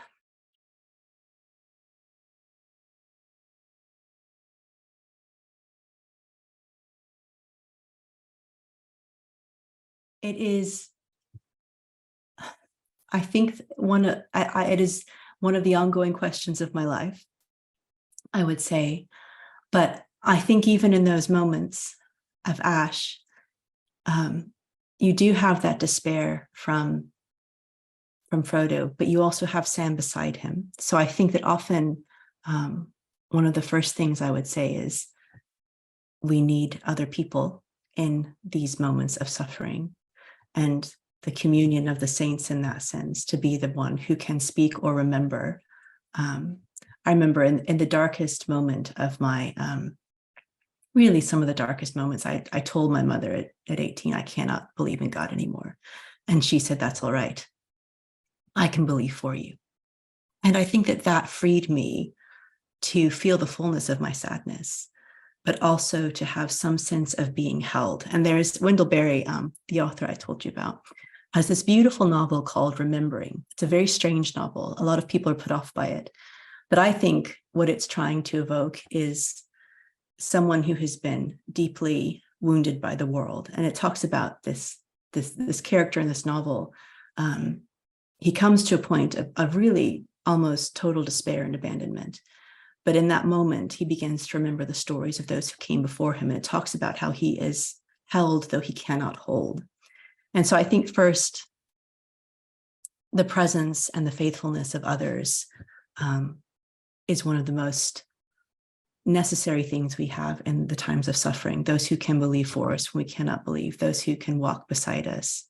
It is, I think, it is one of the ongoing questions of my life, I would say. But I think even in those moments of ash, you do have that despair from Frodo, but you also have Sam beside him. So I think that often one of the first things I would say is we need other people in these moments of suffering, and the communion of the saints in that sense, to be the one who can speak or remember. I remember in the darkest moment of my, really some of the darkest moments, I told my mother at 18, I cannot believe in God anymore. And she said, that's all right. I can believe for you. And I think that freed me to feel the fullness of my sadness, but also to have some sense of being held. And there's Wendell Berry, the author I told you about, has this beautiful novel called Remembering. It's a very strange novel. A lot of people are put off by it. But I think what it's trying to evoke is someone who has been deeply wounded by the world. And it talks about this character in this novel. He comes to a point of really almost total despair and abandonment. But in that moment, he begins to remember the stories of those who came before him. And it talks about how he is held, though he cannot hold. And so I think first, the presence and the faithfulness of others is one of the most necessary things we have in the times of suffering. Those who can believe for us when we cannot believe, those who can walk beside us.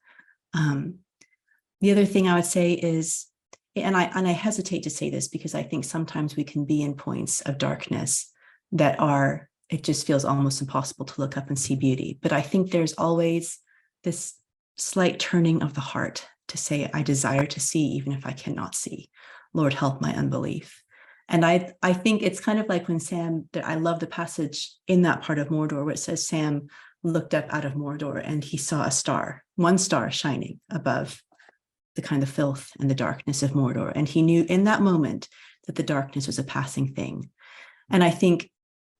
The other thing I would say is, and I hesitate to say this because I think sometimes we can be in points of darkness that are it just feels almost impossible to look up and see beauty. But I think there's always this slight turning of the heart to say, I desire to see, even if I cannot see. Lord, help my unbelief. And I think it's kind of like when Sam, I love the passage in that part of Mordor where it says Sam looked up out of Mordor and he saw a star, one star shining above the kind of filth and the darkness of Mordor. And he knew in that moment that the darkness was a passing thing. And I think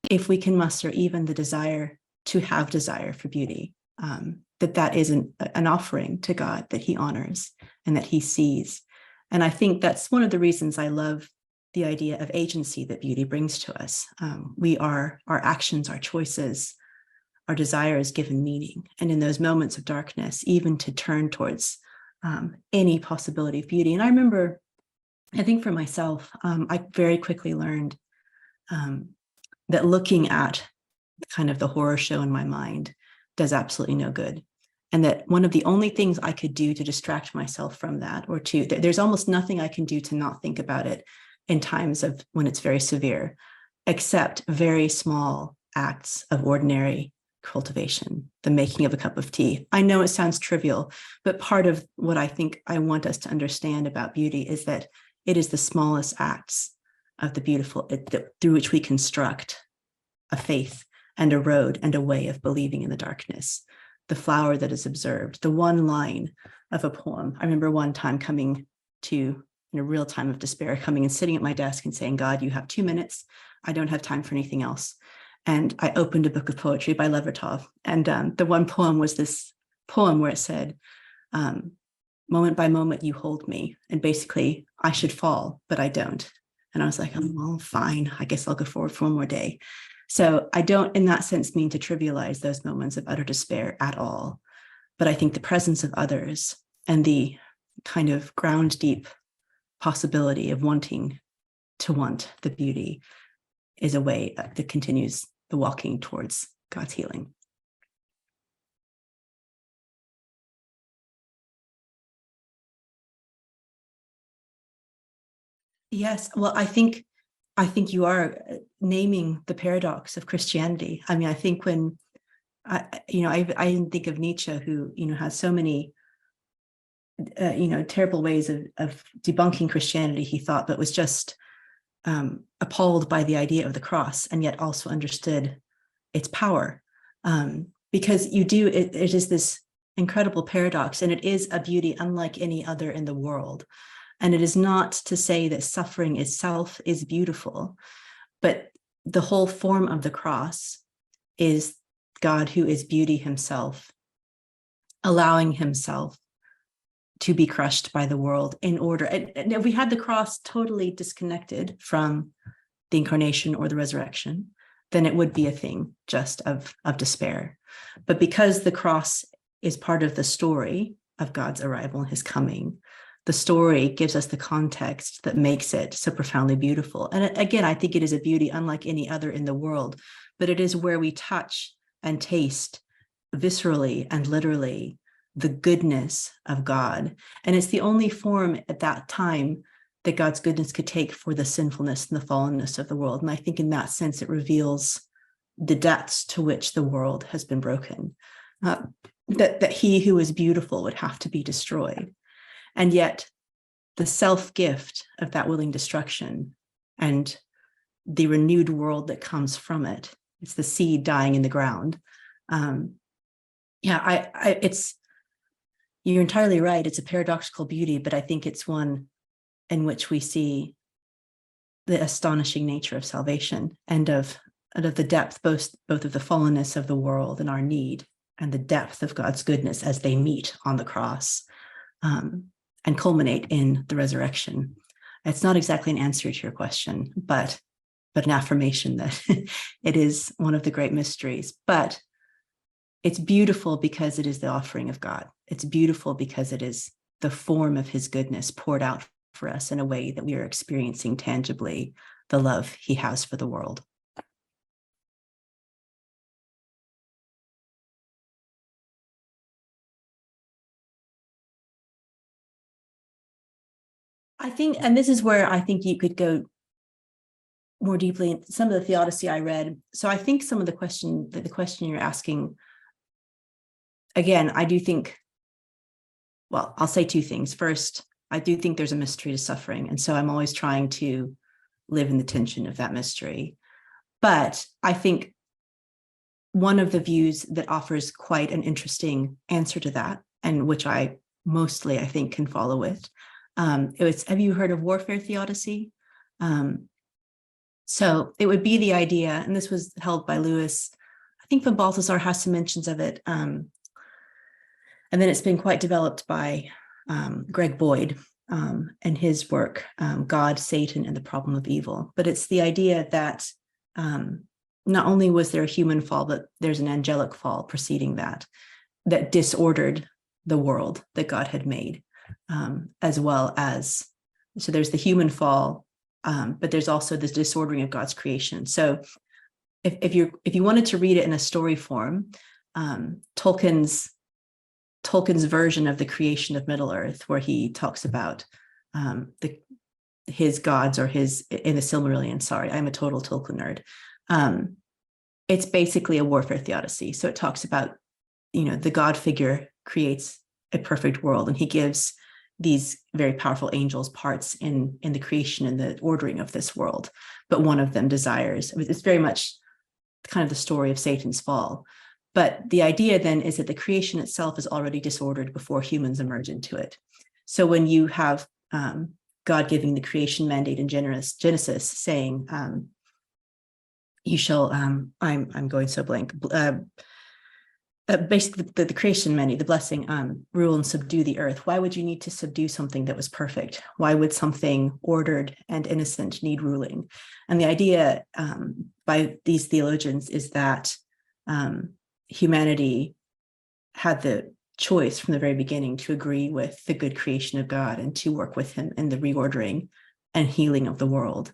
if we can muster even the desire to have desire for beauty, that is an offering to God that he honors and that he sees. And I think that's one of the reasons I love the idea of agency that beauty brings to us. Our actions, our choices, our desires given meaning. And in those moments of darkness, even to turn towards any possibility of beauty. And I remember, I think for myself, I very quickly learned that looking at kind of the horror show in my mind does absolutely no good. And that one of the only things I could do to distract myself from that, or there's almost nothing I can do to not think about it in times of when it's very severe, except very small acts of ordinary cultivation, the making of a cup of tea. I know it sounds trivial, but part of what I think I want us to understand about beauty is that it is the smallest acts of the beautiful through which we construct a faith and a road and a way of believing in the darkness. The flower that is observed, the one line of a poem. I remember one time coming to, in a real time of despair, coming and sitting at my desk and saying, God, you have 2 minutes. I don't have time for anything else. And I opened a book of poetry by Levertov. And the one poem was this poem where it said, moment by moment, you hold me. And basically, I should fall, but I don't. And I was like, oh, well, fine. I guess I'll go forward for one more day. So I don't, in that sense, mean to trivialize those moments of utter despair at all. But I think the presence of others and the kind of ground deep possibility of wanting to want the beauty is a way that continues the walking towards God's healing. Yes, well, I think you are naming the paradox of Christianity. I mean, I think when I think of Nietzsche, who has so many terrible ways of debunking Christianity, he thought, but was just appalled by the idea of the cross, and yet also understood its power, because it is this incredible paradox, and it is a beauty unlike any other in the world. And it is not to say that suffering itself is beautiful, but the whole form of the cross is God, who is beauty himself, allowing himself to be crushed by the world in order. And if we had the cross totally disconnected from the incarnation or the resurrection, then it would be a thing just of despair. But because the cross is part of the story of God's arrival and his coming, the story gives us the context that makes it so profoundly beautiful. And again, I think it is a beauty unlike any other in the world, but it is where we touch and taste viscerally and literally the goodness of God. And it's the only form at that time that God's goodness could take for the sinfulness and the fallenness of the world. And I think in that sense, it reveals the depths to which the world has been broken, that he who is beautiful would have to be destroyed. And yet the self-gift of that willing destruction and the renewed world that comes from it, it's the seed dying in the ground. You're entirely right. It's a paradoxical beauty, but I think it's one in which we see the astonishing nature of salvation and of the depth, both of the fallenness of the world and our need, and the depth of God's goodness as they meet on the cross. And culminate in the resurrection. It's not exactly an answer to your question, but an affirmation that it is one of the great mysteries. But it's beautiful because it is the offering of God. It's beautiful because it is the form of his goodness poured out for us in a way that we are experiencing tangibly the love he has for the world. I think, and this is where I think you could go more deeply in some of the Theodicy I read. So I think some of the question you're asking, again, I do think, well, I'll say two things. First, I do think there's a mystery to suffering. And so I'm always trying to live in the tension of that mystery. But I think one of the views that offers quite an interesting answer to that, and which I mostly, I think, can follow with, have you heard of warfare theodicy? So it would be the idea, and this was held by Lewis, I think von Balthasar has some mentions of it, and then it's been quite developed by Greg Boyd and his work, God, Satan, and the Problem of Evil. But it's the idea that not only was there a human fall, but there's an angelic fall preceding that disordered the world that God had made, as well as, so there's the human fall, but there's also this disordering of God's creation. So if you wanted to read it in a story form, Tolkien's version of the creation of Middle Earth, where he talks about his gods, or in the Silmarillion, sorry, I'm a total Tolkien nerd. It's basically a warfare theodicy. So it talks about, the God figure creates a perfect world, and he gives these very powerful angels parts in the creation and the ordering of this world. But one of them desires, it's very much kind of the story of Satan's fall. But the idea then is that the creation itself is already disordered before humans emerge into it. So when you have God giving the creation mandate in Genesis saying, you shall, I'm going so blank, basically the creation mandate, the blessing, rule and subdue the earth. Why would you need to subdue something that was perfect? Why would something ordered and innocent need ruling? And the idea by these theologians is that humanity had the choice from the very beginning to agree with the good creation of God and to work with him in the reordering and healing of the world.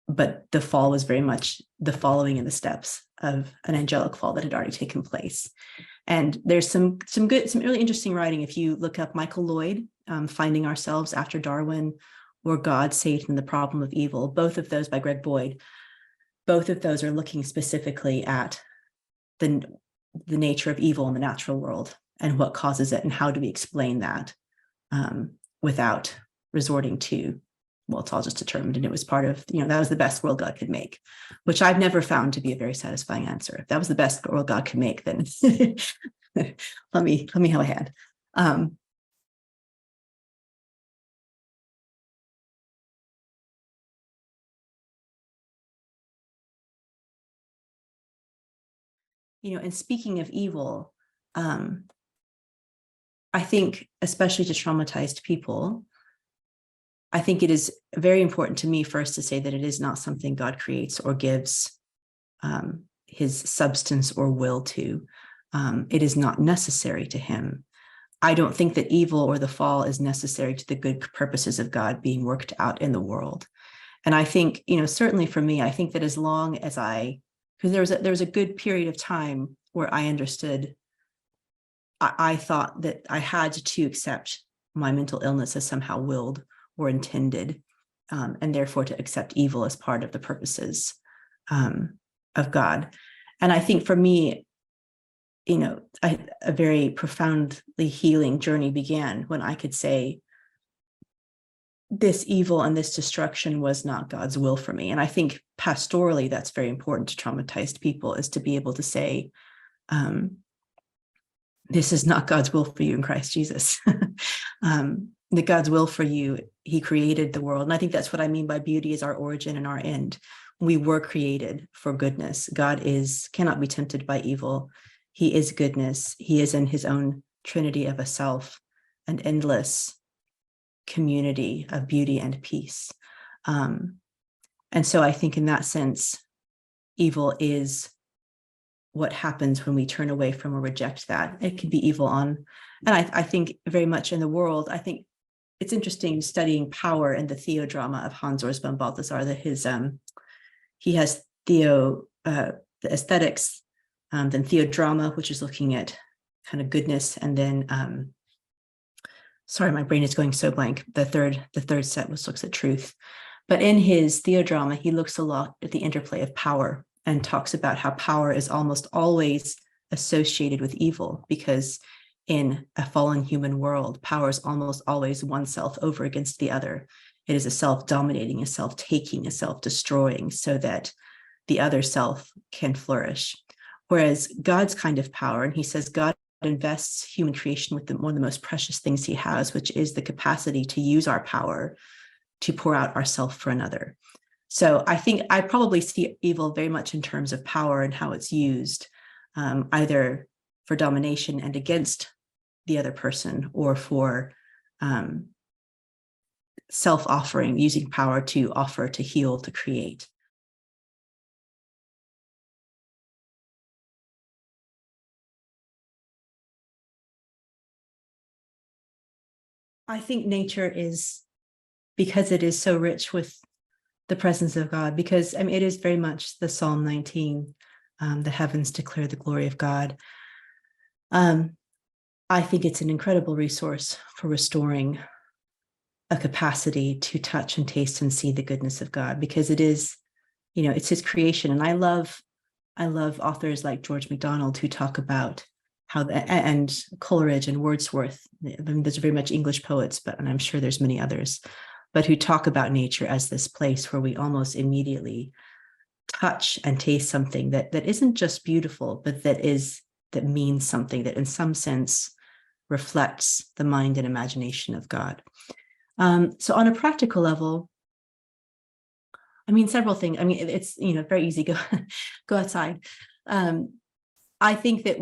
But the fall was very much the following in the steps of an angelic fall that had already taken place. And there's some really interesting writing. If you look up Michael Lloyd, Finding Ourselves After Darwin, or God, Satan, the Problem of Evil, both of those by Greg Boyd, both of those are looking specifically at the nature of evil in the natural world and what causes it, and how do we explain that without resorting to, well, it's all just determined, and it was part of, that was the best world God could make, which I've never found to be a very satisfying answer. If that was the best world God could make, then let me have a hand. And speaking of evil, I think, especially to traumatized people, I think it is very important to me first to say that it is not something God creates or gives his substance or will to. It is not necessary to him. I don't think that evil or the fall is necessary to the good purposes of God being worked out in the world. And I think, certainly for me, I think that as long as because there was a good period of time where I understood, I thought that I had to accept my mental illness as somehow willed or intended, and therefore to accept evil as part of the purposes of God. And I think for me, a very profoundly healing journey began when I could say, this evil and this destruction was not God's will for me. And I think pastorally, that's very important to traumatized people, is to be able to say, this is not God's will for you in Christ Jesus. That God's will for you, he created the world. And I think that's what I mean by beauty is our origin and our end. We were created for goodness. God cannot be tempted by evil. He is goodness. He is in his own trinity of a self, an endless community of beauty and peace. And so I think in that sense, evil is what happens when we turn away from or reject that. It can be evil and I think very much in the world, I think it's interesting studying power in the theodrama of Hans Urs von Balthasar, that he has the aesthetics, then theodrama, which is looking at kind of goodness, and then sorry, my brain is going so blank. The third set, which looks at truth. But in his theodrama, he looks a lot at the interplay of power and talks about how power is almost always associated with evil, because in a fallen human world, power is almost always oneself over against the other. It is a self-dominating, a self-taking, a self-destroying, so that the other self can flourish. Whereas God's kind of power, and he says God invests human creation with one of the most precious things he has, which is the capacity to use our power to pour out ourself for another. So I think I probably see evil very much in terms of power and how it's used, either for domination and against the other person, or for self-offering, using power to offer, to heal, to create. I think nature is, because it is so rich with the presence of God, because I mean, it is very much the Psalm 19, the heavens declare the glory of God. I think it's an incredible resource for restoring a capacity to touch and taste and see the goodness of God, because it is, it's his creation. And I love authors like George MacDonald who talk about how and Coleridge and Wordsworth. I mean, those are very much English poets, and I'm sure there's many others, but who talk about nature as this place where we almost immediately touch and taste something that isn't just beautiful, but that means something, that in some sense reflects the mind and imagination of God. So on a practical level, I mean, several things. I mean, it's, very easy, go outside. I think that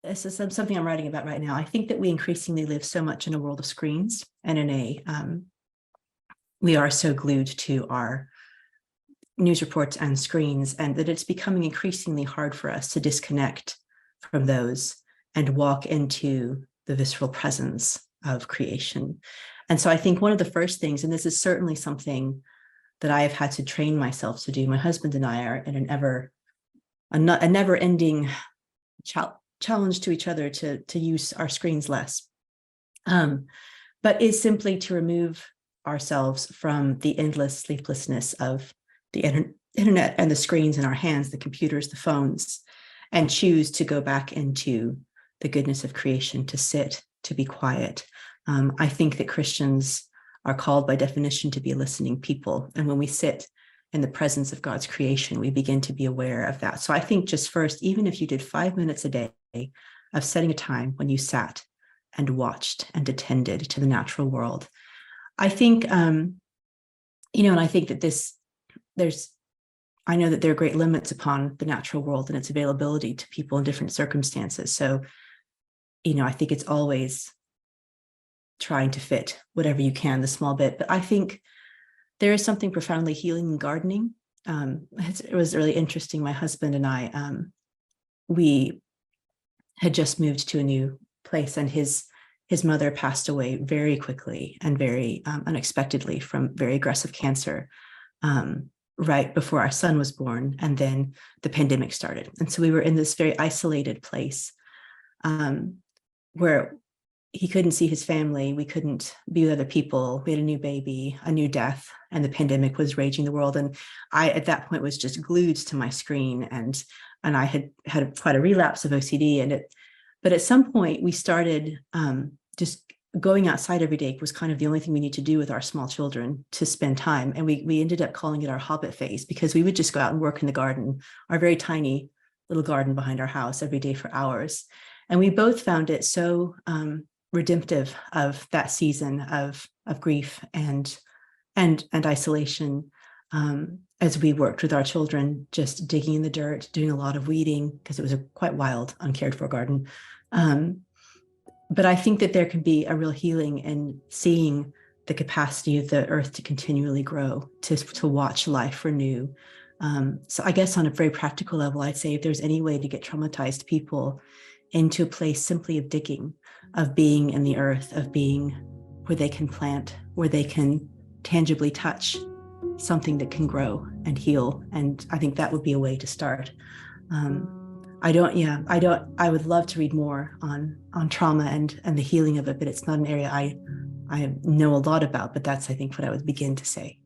this is something I'm writing about right now. I think that we increasingly live so much in a world of screens, and we are so glued to our news reports and screens, and that it's becoming increasingly hard for us to disconnect from those and walk into the visceral presence of creation. And so I think one of the first things, and this is certainly something that I have had to train myself to do, my husband and I are in a never-ending challenge to each other to use our screens less, but is simply to remove ourselves from the endless sleeplessness of the internet and the screens in our hands, the computers, the phones, and choose to go back into the goodness of creation, to sit, to be quiet. I think that Christians are called by definition to be a listening people. And when we sit in the presence of God's creation, we begin to be aware of that. So I think just first, even if you did 5 minutes a day of setting a time when you sat and watched and attended to the natural world, I think, and I think that I know that there are great limits upon the natural world and its availability to people in different circumstances. So, I think it's always trying to fit whatever you can, the small bit. But I think there is something profoundly healing in gardening. It was really interesting. My husband and I, we had just moved to a new place, and his mother passed away very quickly and very unexpectedly from very aggressive cancer, right before our son was born. And then the pandemic started. And so we were in this very isolated place where he couldn't see his family. We couldn't be with other people. We had a new baby, a new death, and the pandemic was raging the world. And I, at that point, was just glued to my screen, and I had quite a relapse of OCD. But at some point we started just going outside every day was kind of the only thing we need to do with our small children to spend time. And we ended up calling it our hobbit phase, because we would just go out and work in the garden, our very tiny little garden behind our house, every day for hours. And we both found it so redemptive of that season of grief and isolation, as we worked with our children, just digging in the dirt, doing a lot of weeding, because it was a quite wild, uncared for garden. But I think that there can be a real healing in seeing the capacity of the earth to continually grow, to watch life renew. So I guess on a very practical level, I'd say if there's any way to get traumatized people into a place simply of digging, of being in the earth, of being where they can plant, where they can tangibly touch something that can grow and heal. And I think that would be a way to start. I would love to read more on trauma and the healing of it, but it's not an area I know a lot about, but that's, I think, what I would begin to say.